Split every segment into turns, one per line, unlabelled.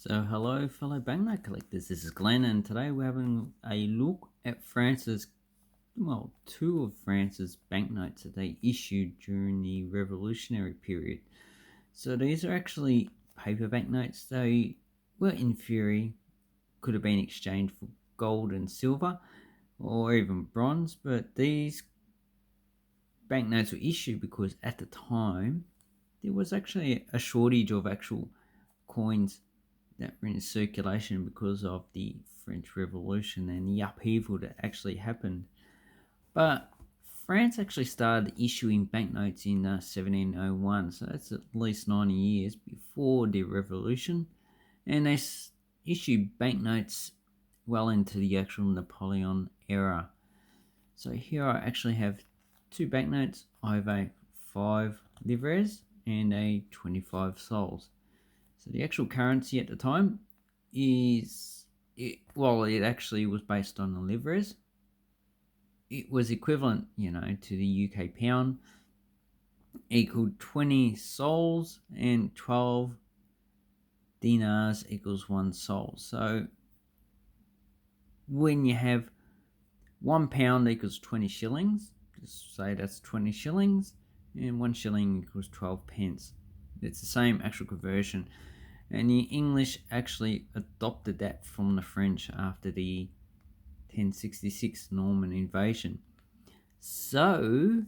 So hello fellow banknote collectors, this is Glenn and today we're having a look at two of France's banknotes that they issued during the revolutionary period. So these are actually paper banknotes. They were in theory, could have been exchanged for gold and silver or even bronze, but these banknotes were issued because at the time there was actually a shortage of actual coins that were in circulation because of the French Revolution and the upheaval that actually happened. But France actually started issuing banknotes in 1701, so that's at least 90 years before the revolution, and they issued banknotes well into the actual Napoleon era. So here I actually have two banknotes. I have a 5 livres and a 25 sols. So the actual currency at the time it actually was based on the livres. It was equivalent, to the UK pound, equaled 20 sols, and 12 dinars equals 1 sol. So when you have £1 equals 20 shillings, just say that's 20 shillings, and 1 shilling equals 12 pence. It's the same actual conversion. And the English actually adopted that from the French after the 1066 Norman invasion. So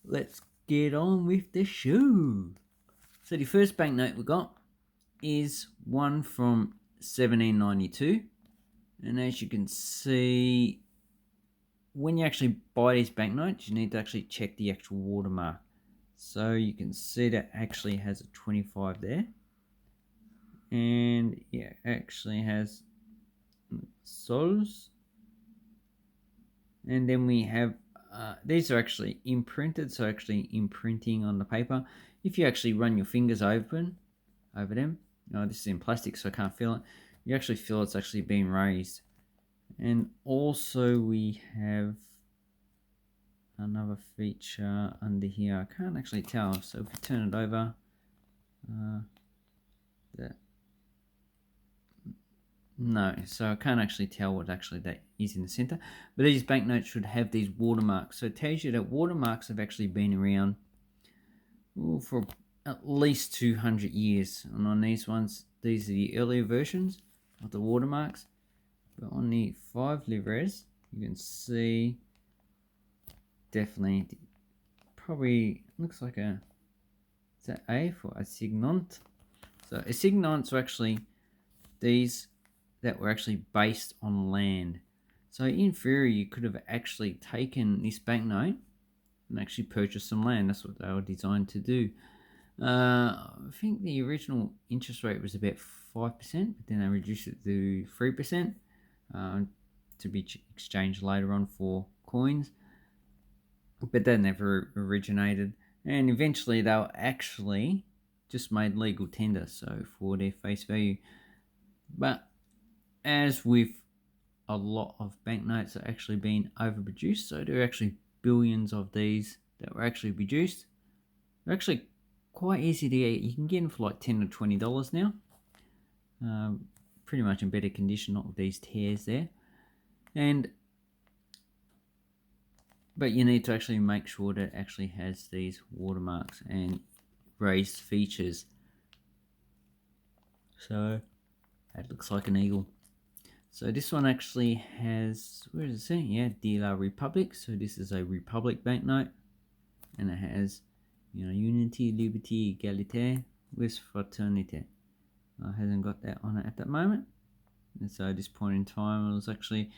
let's get on with the show. So the first banknote we got is one from 1792. And as you can see, when you actually buy these banknotes, you need to actually check the actual watermark. So you can see that actually has a 25 there. And it actually has sols. And then we have these are actually imprinted, so actually imprinting on the paper. If you actually run your fingers over them, this is in plastic so I can't feel it, you actually feel it's actually being raised. And also we have another feature under here, I can't actually tell, so if we turn it over, no, so I can't actually tell what actually that is in the center. But these banknotes should have these watermarks. So it tells you that watermarks have actually been around for at least 200 years. And on these ones, these are the earlier versions of the watermarks. But on the 5 livres, you can see definitely, probably looks like is that A for assignant? So assignants are actually these that were actually based on land. So in theory, you could have actually taken this banknote and actually purchased some land. That's what they were designed to do. I think the original interest rate was about 5%, but then they reduced it to 3% to be exchanged later on for coins. But that never originated. And eventually they were actually just made legal tender, so for their face value. But as with a lot of banknotes are actually being overproduced, so there are actually billions of these that were actually produced. They're actually quite easy to get. You can get them for like $10 to $20 now. Pretty much in better condition, not with these tears there. But you need to actually make sure that it actually has these watermarks and raised features. So that looks like an eagle. So this one actually has, where does it say? Yeah, De la Republique. So this is a Republic banknote. And it has, unity, liberty, égalité, with fraternité. Hasn't got that on it at the moment. And so at this point in time, it was actually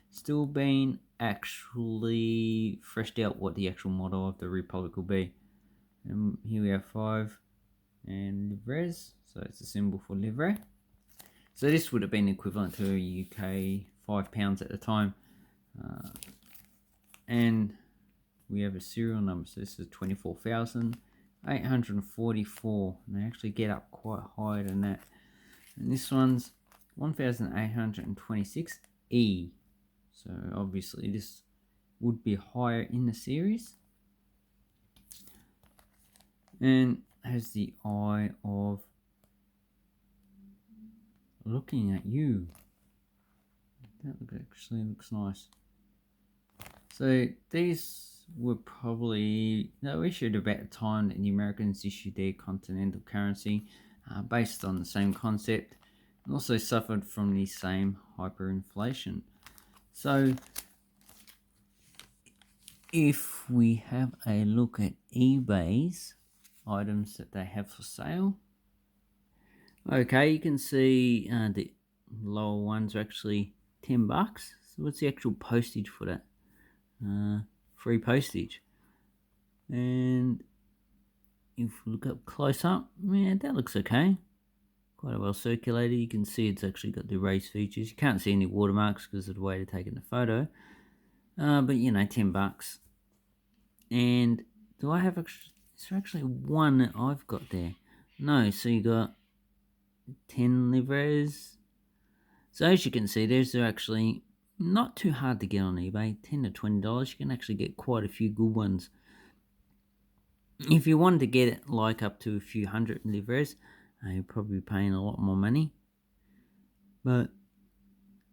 still being actually freshed out what the actual motto of the Republic will be. And here we have 5 and livres. So it's a symbol for livre. So this would have been equivalent to UK £5 at the time. And we have a serial number. So this is 24,844. And they actually get up quite higher than that. And this one's 1826E. So obviously this would be higher in the series. And has the eye of looking at you. That actually looks nice. So these were they were issued about the time that the Americans issued their continental currency, based on the same concept, and also suffered from the same hyperinflation. So if we have a look at eBay's items that they have for sale, okay, you can see the lower ones are actually $10. So what's the actual postage for that? Free postage. And if we look up close up, yeah, that looks okay. Quite well circulated. You can see it's actually got the raised features. You can't see any watermarks because of the way they're taking the photo. But you know, $10. And do I have is there actually one that I've got there? No, so you got 10 livres. So as you can see, they're actually not too hard to get on eBay. $10 to $20. You can actually get quite a few good ones. If you wanted to get it like up to a few hundred livres, you're probably paying a lot more money. But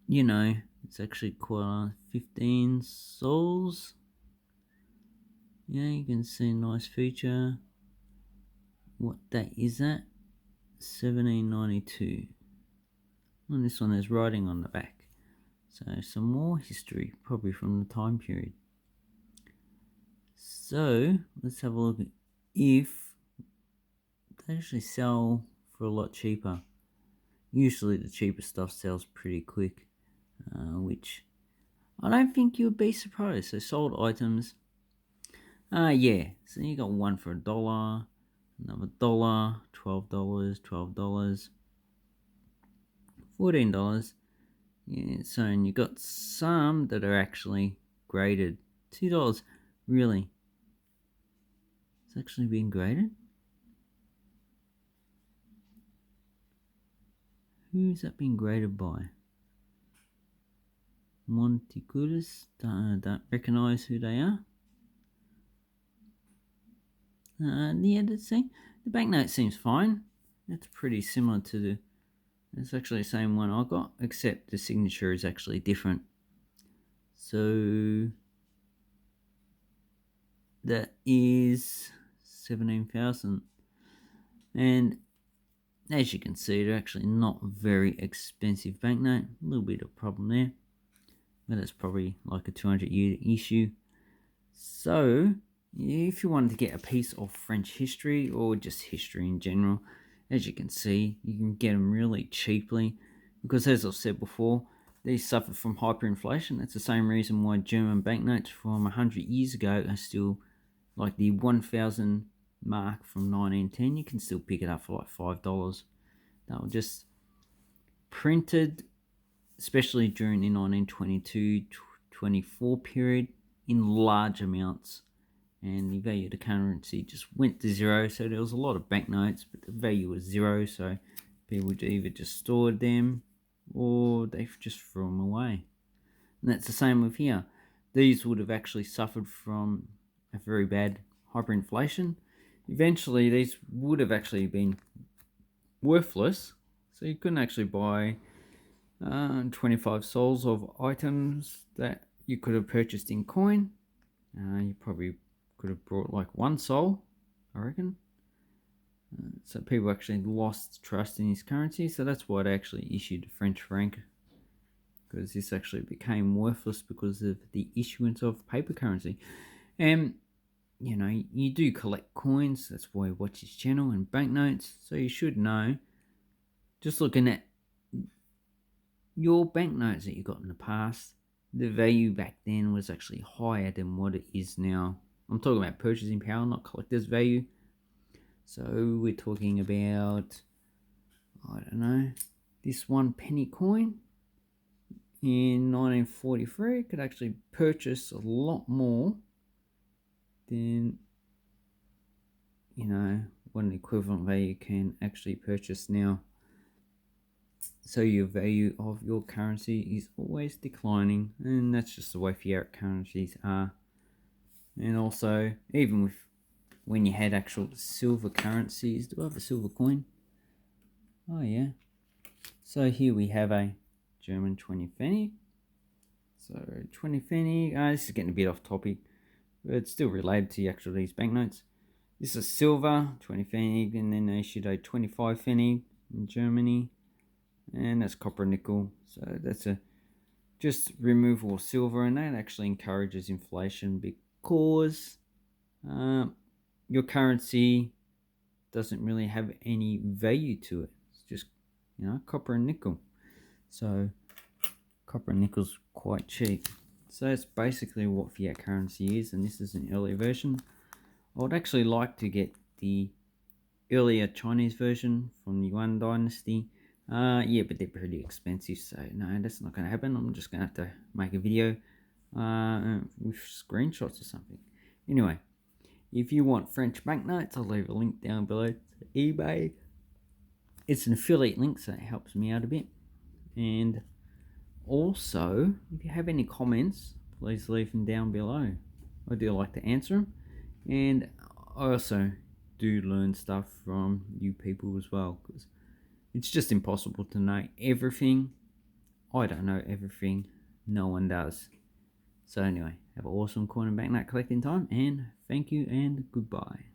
you know, it's actually quite 15 sols. Yeah, you can see a nice feature. What date is that? 1792. And this one has writing on the back. So some more history, probably from the time period. So let's have a look at if they actually sell for a lot cheaper. Usually the cheaper stuff sells pretty quick, which I don't think you would be surprised. So sold items. Yeah. So you got one for $1, another $1, $12, $12, $14. Yeah. So and you got some that are actually graded. $2. Really? It's actually being graded? Who's that being graded by? Monticulas? Don't recognise who they are. Yeah, let's see. The banknote seems fine. It's pretty similar to the... It's actually the same one I got, except the signature is actually different. So that is 17,000. And as you can see, they're actually not very expensive banknote. A little bit of problem there, but it's probably like a 200-year issue. So if you wanted to get a piece of French history or just history in general, as you can see, you can get them really cheaply because, as I've said before, these suffered from hyperinflation. That's the same reason why German banknotes from 100 years ago are still like the 1,000 mark from 1910. You can still pick it up for like $5. They were just printed, especially during the 1922-24 period, in large amounts, and the value of the currency just went to zero. So there was a lot of banknotes, but the value was zero, so people either just stored them or they just threw them away. And that's the same with here. These would have actually suffered from a very bad hyperinflation. Eventually these would have actually been worthless, so you couldn't actually buy 25 sols of items that you could have purchased in coin. You probably could have brought like one sol, I reckon. So people actually lost trust in his currency, so that's why they actually issued the French franc, because this actually became worthless because of the issuance of paper currency. And you know, you do collect coins, that's why you watch his channel, and banknotes, so you should know, just looking at your banknotes that you got in the past, the value back then was actually higher than what it is now. I'm talking about purchasing power, not collector's value. So we're talking about, I don't know, this 1 penny coin in 1943 could actually purchase a lot more than, you know, what an equivalent value can actually purchase now. So your value of your currency is always declining, and that's just the way fiat currencies are. And also, even with when you had actual silver currencies, do I have a silver coin? Oh yeah. So here we have a German 20 Pfennig. So 20 Pfennig, this is getting a bit off topic, but it's still related to actually these banknotes. This is silver, 20 Pfennig, and then they issued a 25 Pfennig in Germany, and that's copper nickel. So that's a just removal of silver, and that actually encourages inflation because your currency doesn't really have any value to it. It's just, copper and nickel. So copper and nickel's quite cheap. So that's basically what fiat currency is, and this is an earlier version. I would actually like to get the earlier Chinese version from the Yuan Dynasty. Yeah, but they're pretty expensive, so no, that's not going to happen. I'm just going to have to make a video with screenshots or something. Anyway, if you want French banknotes, I'll leave a link down below to eBay. It's an affiliate link, so it helps me out a bit. And also, if you have any comments, please leave them down below. I do like to answer them. And I also do learn stuff from you people as well, because it's just impossible to know everything. I don't know everything. No one does. So anyway, have an awesome coin and banknote collecting time, and thank you and goodbye.